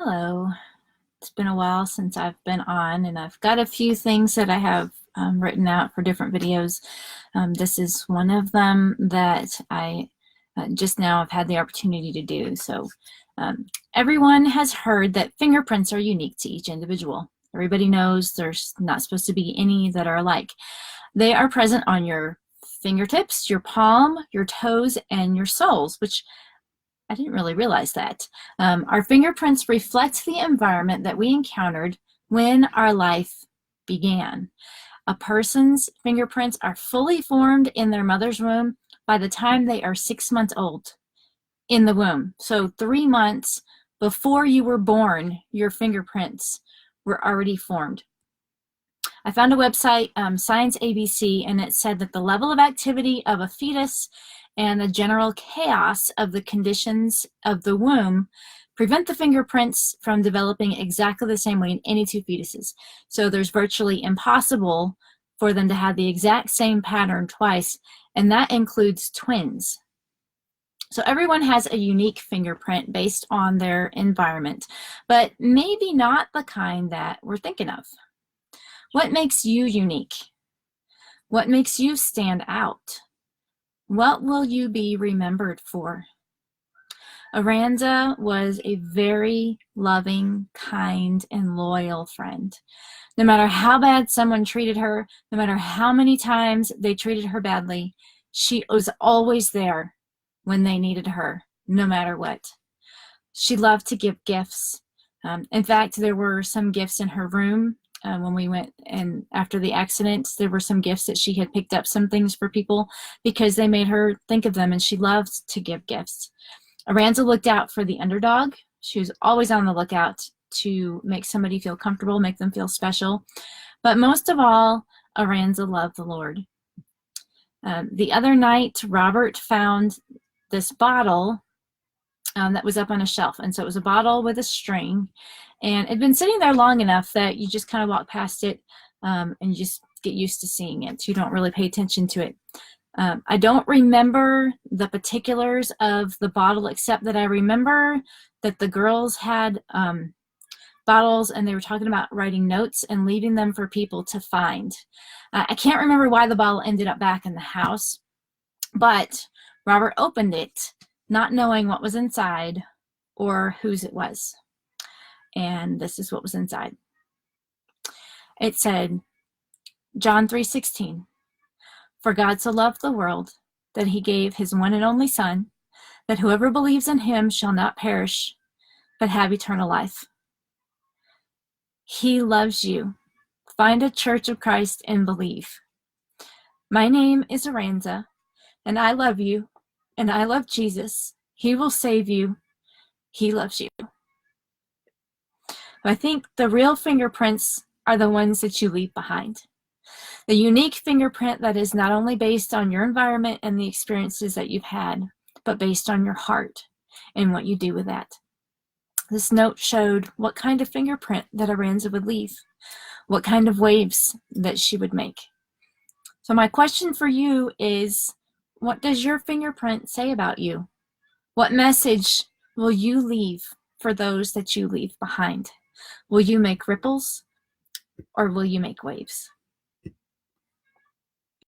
Hello. It's been a while since I've been on, and I've got a few things that I have written out for different videos. This is one of them that I just now have had the opportunity to do. So everyone has heard that fingerprints are unique to each individual. Everybody knows there's not supposed to be any that are alike. They are present on your fingertips, your palm, your toes, and your soles, which I didn't really realize that. Our fingerprints reflect the environment that we encountered when our life began. A person's fingerprints are fully formed in their mother's womb by the time they are 6 months old in the womb. So 3 months before you were born, your fingerprints were already formed. I found a website, Science ABC, and it said that the level of activity of a fetus and the general chaos of the conditions of the womb prevent the fingerprints from developing exactly the same way in any two fetuses. So there's virtually impossible for them to have the exact same pattern twice, and that includes twins. So everyone has a unique fingerprint based on their environment, but maybe not the kind that we're thinking of. What makes you unique? What makes you stand out? What will you be remembered for? Aranza was a very loving, kind, and loyal friend. No matter how bad someone treated her, no matter how many times they treated her badly, she was always there when they needed her, no matter what. She loved to give gifts. In fact, there were some gifts in her room. When we went and after the accident, there were some gifts that she had picked up some things for people because they made her think of them, and she loved to give gifts. Aranza looked out for the underdog. She was always on the lookout to make somebody feel comfortable, make them feel special. But most of all, Aranza loved the Lord. The other night, Robert found this bottle that was up on a shelf. And so it was a bottle with a string, and it had been sitting there long enough that you just kind of walk past it and you just get used to seeing it. You don't really pay attention to it. I don't remember the particulars of the bottle, except that I remember that the girls had bottles, and they were talking about writing notes and leaving them for people to find. I can't remember why the bottle ended up back in the house, but Robert opened it not knowing what was inside or whose it was. And this is what was inside. It said, John 3:16, "For God so loved the world that he gave his one and only Son, that whoever believes in him shall not perish, but have eternal life." He loves you. Find a Church of Christ and believe. My name is Aranza, and I love you, and I love Jesus. He will save you. He loves you. I think the real fingerprints are the ones that you leave behind. The unique fingerprint that is not only based on your environment and the experiences that you've had, but based on your heart and what you do with that. This note showed what kind of fingerprint that Aranza would leave, what kind of waves that she would make. So my question for you is, what does your fingerprint say about you? What message will you leave for those that you leave behind? Will you make ripples, or will you make waves?